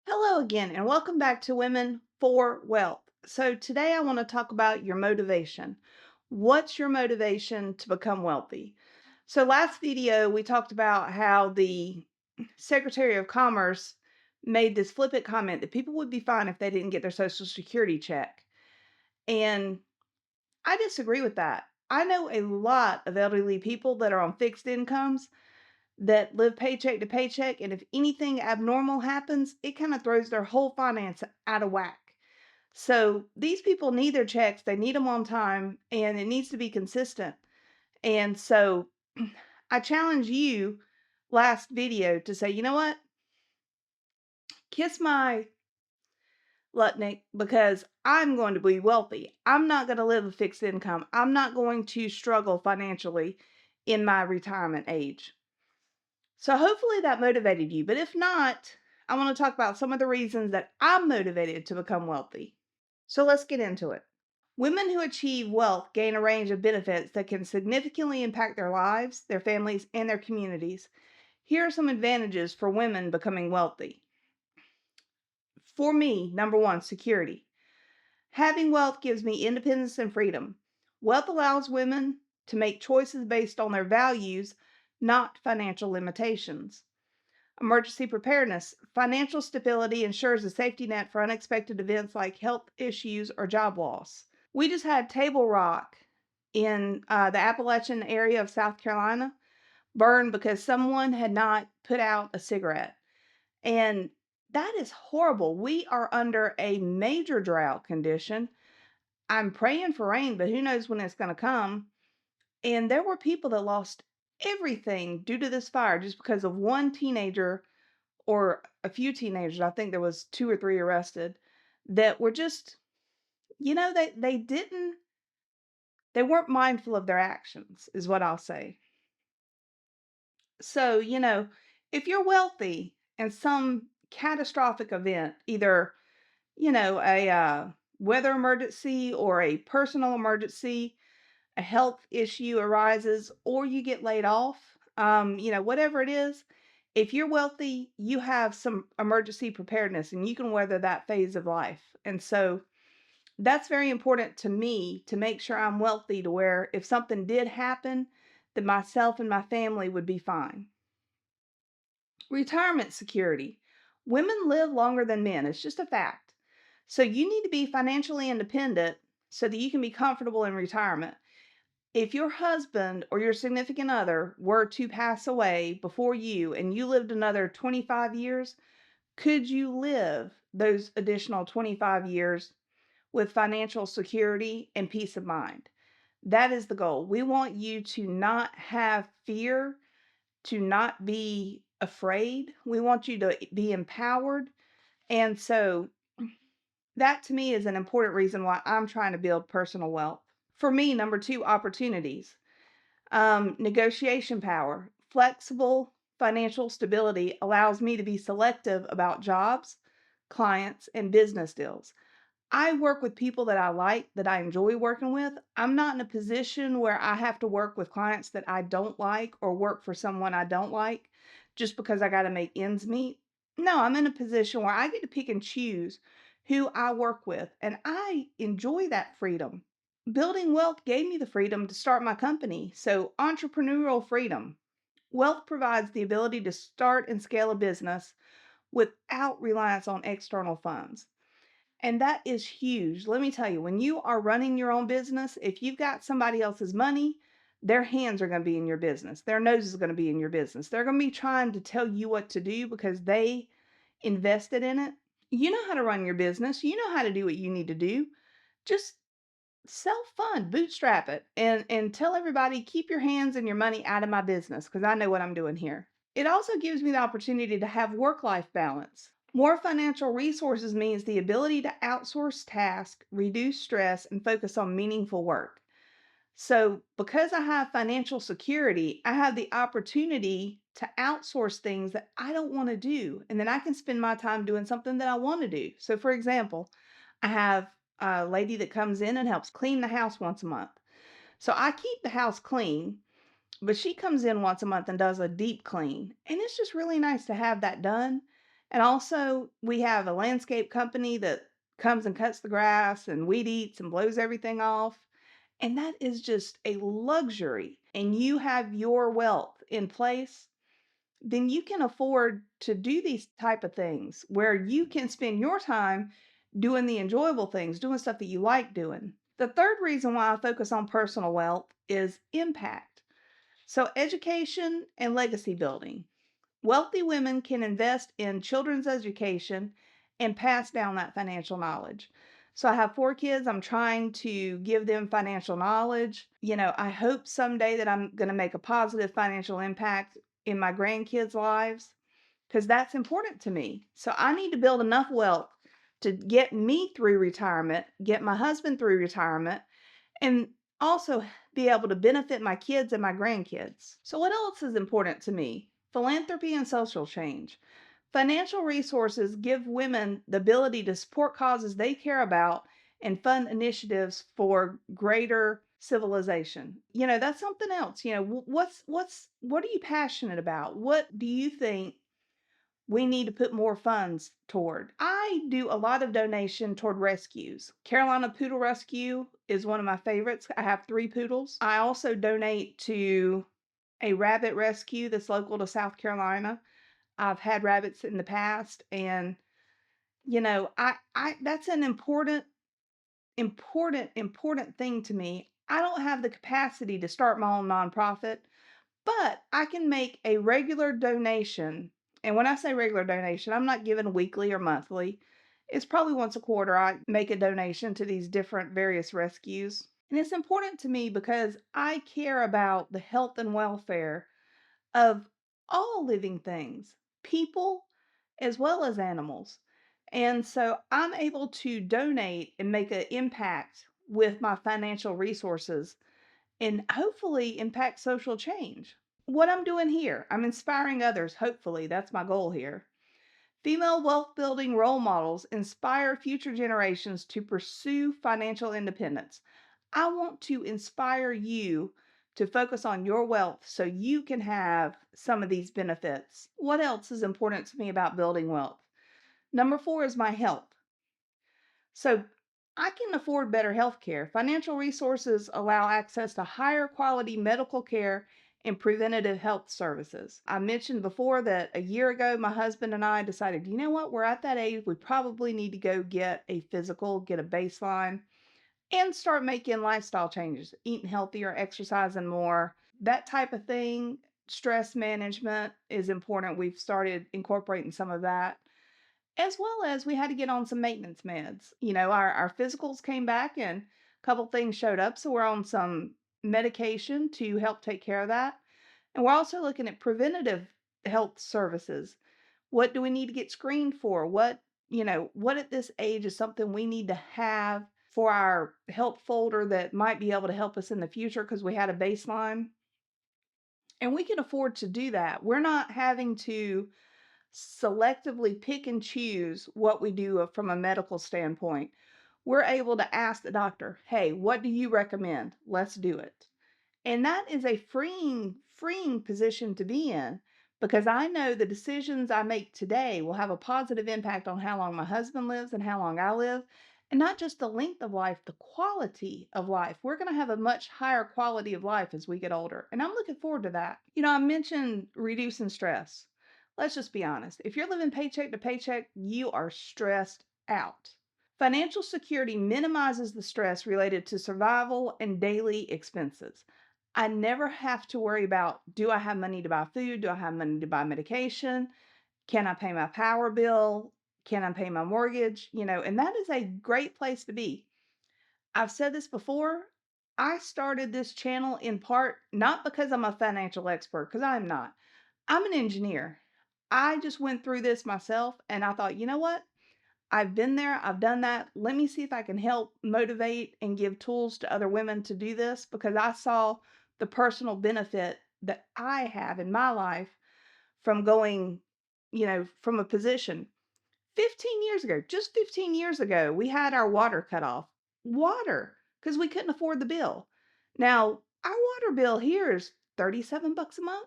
Hello again, and welcome back to Women for Wealth. So, today I want to talk about your motivation. What's your motivation to become wealthy? So, last video we talked about how the Secretary of Commerce made this flippant comment that people would be fine if they didn't get their Social Security check. And I disagree with that. I know a lot of elderly people that are on fixed incomes that live paycheck to paycheck, and if anything abnormal happens, it kind of throws their whole finance out of whack. So these people need their checks, they need them on time, and it needs to be consistent. And so I challenge you last video to say, you know what? Kiss my Lutnick, because I'm going to be wealthy. I'm not going to live a fixed income. I'm not going to struggle financially in my retirement age. So hopefully that motivated you. But if not, I want to talk about some of the reasons that I'm motivated to become wealthy. So let's get into it. Women who achieve wealth gain a range of benefits that can significantly impact their lives, their families, and their communities. Here are some advantages for women becoming wealthy. For me, number one, security. Having wealth gives me independence and freedom. Wealth allows women to make choices based on their values, not financial limitations. Emergency preparedness. Financial stability ensures a safety net for unexpected events like health issues or job loss. We just had Table Rock in the Appalachian area of South Carolina burn because someone had not put out a cigarette. And that is horrible. We are under a major drought condition. I'm praying for rain, but who knows when it's going to come. And there were people that lost everything due to this fire just because of one teenager or a few teenagers. I think there was 2 or 3 arrested that were just, they weren't mindful of their actions, is what I'll say. So, if you're wealthy and some catastrophic event, either, a weather emergency or a personal emergency, a health issue arises, or you get laid off, whatever it is, if you're wealthy, you have some emergency preparedness and you can weather that phase of life. And so that's very important to me to make sure I'm wealthy to where if something did happen, that myself and my family would be fine. Retirement security. Women live longer than men. It's just a fact. So you need to be financially independent so that you can be comfortable in retirement. If your husband or your significant other were to pass away before you and you lived another 25 years, could you live those additional 25 years with financial security and peace of mind? That is the goal. We want you to not have fear, to not be afraid. We want you to be empowered. And so that to me is an important reason why I'm trying to build personal wealth. For me, number two, opportunities. Negotiation power. Flexible financial stability allows me to be selective about jobs, clients, and business deals. I work with people that I like, that I enjoy working with. I'm not in a position where I have to work with clients that I don't like or work for someone I don't like just because I got to make ends meet. No, I'm in a position where I get to pick and choose who I work with, and I enjoy that freedom. Building wealth gave me the freedom to start my company. So, entrepreneurial freedom. Wealth provides the ability to start and scale a business without reliance on external funds. And that is huge. Let me tell you, when you are running your own business, if you've got somebody else's money, their hands are going to be in your business. Their nose is going to be in your business. They're going to be trying to tell you what to do because they invested in it. You know how to run your business. You know how to do what you need to do. Just self-fund, bootstrap it, and tell everybody, keep your hands and your money out of my business because I know what I'm doing here. It also gives me the opportunity to have work-life balance. More financial resources means the ability to outsource tasks, reduce stress, and focus on meaningful work. So, because I have financial security, I have the opportunity to outsource things that I don't want to do. And then I can spend my time doing something that I want to do. So, for example, I have a lady that comes in and helps clean the house once a month. So, I keep the house clean, but she comes in once a month and does a deep clean. And it's just really nice to have that done. And also, we have a landscape company that comes and cuts the grass and weed eats and blows everything off. And that is just a luxury. And you have your wealth in place, then you can afford to do these type of things where you can spend your time doing the enjoyable things, doing stuff that you like doing. The third reason why I focus on personal wealth is impact. So, education and legacy building. Wealthy women can invest in children's education and pass down that financial knowledge. So I have 4 kids. I'm trying to give them financial knowledge. I hope someday that I'm going to make a positive financial impact in my grandkids' lives because that's important to me. So I need to build enough wealth to get me through retirement, get my husband through retirement, and also be able to benefit my kids and my grandkids. So, what else is important to me? Philanthropy and social change. Financial resources give women the ability to support causes they care about and fund initiatives for greater civilization. That's something else. What are you passionate about? What do you think we need to put more funds toward? I do a lot of donation toward rescues. Carolina Poodle Rescue is one of my favorites. I have 3 poodles. I also donate to a rabbit rescue that's local to South Carolina. I've had rabbits in the past, and I that's an important thing to me. I don't have the capacity to start my own nonprofit, but I can make a regular donation. And when I say regular donation, I'm not giving weekly or monthly. It's probably once a quarter I make a donation to these different various rescues. And it's important to me because I care about the health and welfare of all living things, people as well as animals. And so I'm able to donate and make an impact with my financial resources and hopefully impact social change. What I'm doing here, I'm inspiring others. Hopefully, that's my goal here. Female wealth building role models inspire future generations to pursue financial independence. I want to inspire you to focus on your wealth so you can have some of these benefits. What else is important to me about building wealth? Number 4 is my health. So I can afford better health care. Financial resources allow access to higher quality medical care and preventative health services. I mentioned before that a year ago, my husband and I decided, you know what, we're at that age, we probably need to go get a physical, get a baseline, and start making lifestyle changes, eating healthier, exercising more, that type of thing. Stress management is important. We've started incorporating some of that, as well as we had to get on some maintenance meds. Our physicals came back and a couple things showed up. So we're on some medication to help take care of that. And we're also looking at preventative health services. What do we need to get screened for? What at this age is something we need to have for our health folder that might be able to help us in the future because we had a baseline. And we can afford to do that. We're not having to selectively pick and choose what we do from a medical standpoint. We're able to ask the doctor, hey, what do you recommend? Let's do it. And that is a freeing position to be in because I know the decisions I make today will have a positive impact on how long my husband lives and how long I live. And not just the length of life, the quality of life. We're going to have a much higher quality of life as we get older. And I'm looking forward to that. I mentioned reducing stress. Let's just be honest. If you're living paycheck to paycheck, you are stressed out. Financial security minimizes the stress related to survival and daily expenses. I never have to worry about, do I have money to buy food? Do I have money to buy medication? Can I pay my power bill? Can I pay my mortgage? And that is a great place to be. I've said this before. I started this channel in part not because I'm a financial expert, because I'm not. I'm an engineer. I just went through this myself and I thought, you know what? I've been there, I've done that. Let me see if I can help motivate and give tools to other women to do this because I saw the personal benefit that I have in my life from going, from a position 15 years ago, just 15 years ago, we had our water cut off. Water, because we couldn't afford the bill. Now, our water bill here is 37 bucks a month.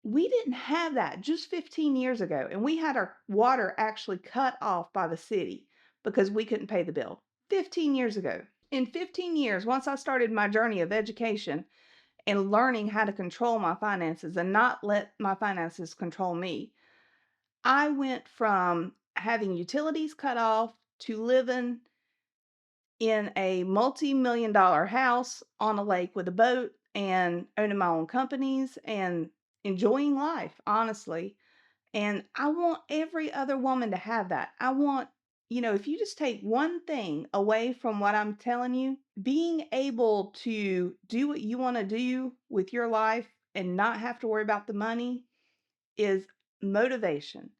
We didn't have that just 15 years ago, and we had our water actually cut off by the city because we couldn't pay the bill 15 years ago. In 15 years, once I started my journey of education and learning how to control my finances and not let my finances control me, I went from having utilities cut off to living in a multi-million dollar house on a lake with a boat and owning my own companies and enjoying life, honestly. And I want every other woman to have that. I want, if you just take one thing away from what I'm telling you, being able to do what you want to do with your life and not have to worry about the money is motivation.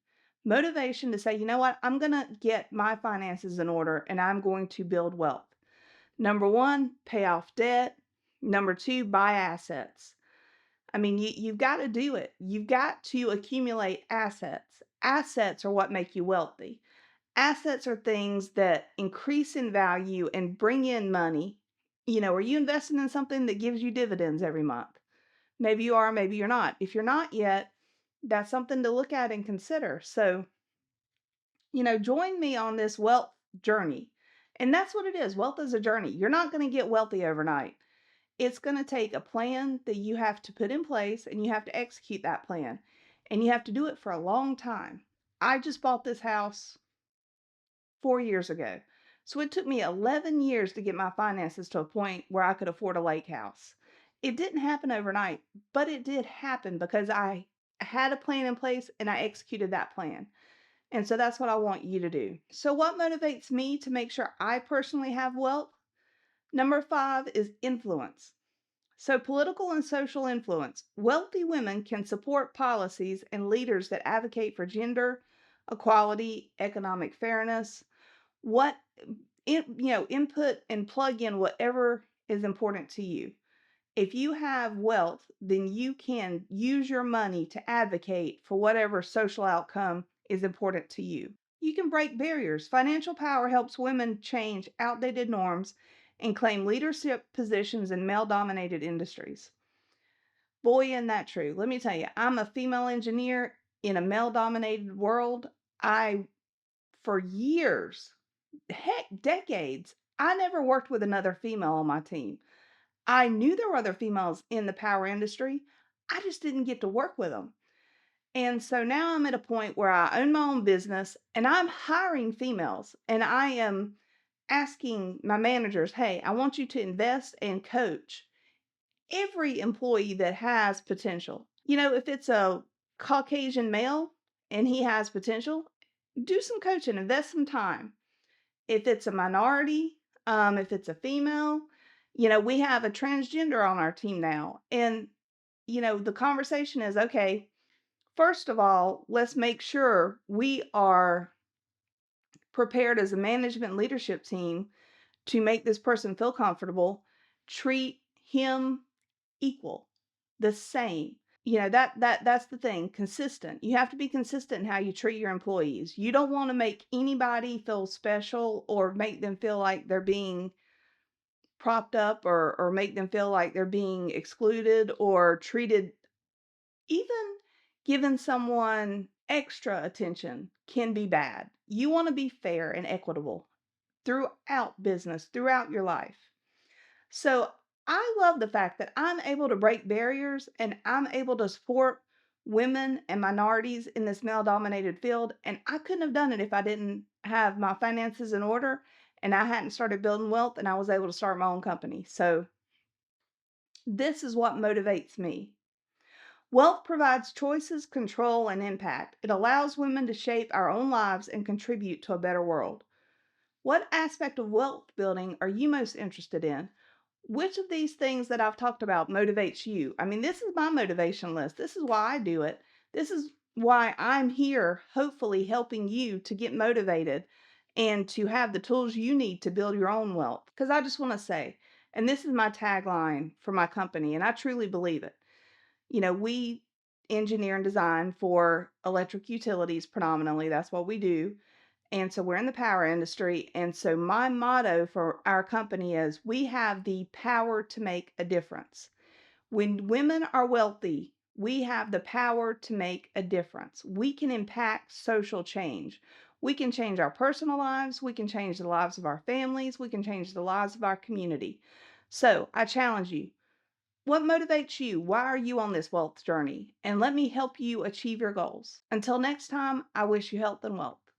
Motivation to say, you know what, I'm going to get my finances in order and I'm going to build wealth. Number one, pay off debt. Number two, buy assets. I mean, you've got to do it. You've got to accumulate assets. Assets are what make you wealthy. Assets are things that increase in value and bring in money. Are you investing in something that gives you dividends every month? Maybe you are, maybe you're not. If you're not yet, that's something to look at and consider. So, join me on this wealth journey. And that's what it is. Wealth is a journey. You're not going to get wealthy overnight. It's going to take a plan that you have to put in place and you have to execute that plan. And you have to do it for a long time. I just bought this house 4 years ago. So it took me 11 years to get my finances to a point where I could afford a lake house. It didn't happen overnight, but it did happen because I had a plan in place and I executed that plan. And so that's what I want you to do. So, what motivates me to make sure I personally have wealth? Number 5 is influence. So, political and social influence. Wealthy women can support policies and leaders that advocate for gender equality, economic fairness, what input and plug in whatever is important to you. If you have wealth, then you can use your money to advocate for whatever social outcome is important to you. You can break barriers. Financial power helps women change outdated norms and claim leadership positions in male dominated industries. Boy, isn't that true. Let me tell you, I'm a female engineer in a male dominated world. For years, heck, decades, I never worked with another female on my team. I knew there were other females in the power industry. I just didn't get to work with them. And so now I'm at a point where I own my own business and I'm hiring females and I am asking my managers, hey, I want you to invest and coach every employee that has potential. If it's a Caucasian male and he has potential, do some coaching, invest some time. If it's a minority, if it's a female, we have a transgender on our team now. And, the conversation is okay, first of all, let's make sure we are prepared as a management leadership team to make this person feel comfortable, treat him equal, the same. That's the thing, consistent. You have to be consistent in how you treat your employees. You don't want to make anybody feel special or make them feel like they're being propped up or make them feel like they're being excluded or treated. Even giving someone extra attention can be bad. You want to be fair and equitable throughout business, throughout your life. So I love the fact that I'm able to break barriers and I'm able to support women and minorities in this male dominated field. And I couldn't have done it if I didn't have my finances in order and I hadn't started building wealth and I was able to start my own company. So this is what motivates me. Wealth provides choices, control, and impact. It allows women to shape our own lives and contribute to a better world. What aspect of wealth building are you most interested in? Which of these things that I've talked about motivates you? I mean, this is my motivation list. This is why I do it. This is why I'm here, hopefully helping you to get motivated and to have the tools you need to build your own wealth. Because I just want to say, and this is my tagline for my company, and I truly believe it. We engineer and design for electric utilities predominantly. That's what we do. And so we're in the power industry. And so my motto for our company is we have the power to make a difference. When women are wealthy, We have the power to make a difference. We can impact social change. We can change our personal lives. We can change the lives of our families. We can change the lives of our community. So I challenge you, what motivates you? Why are you on this wealth journey? And let me help you achieve your goals. Until next time, I wish you health and wealth.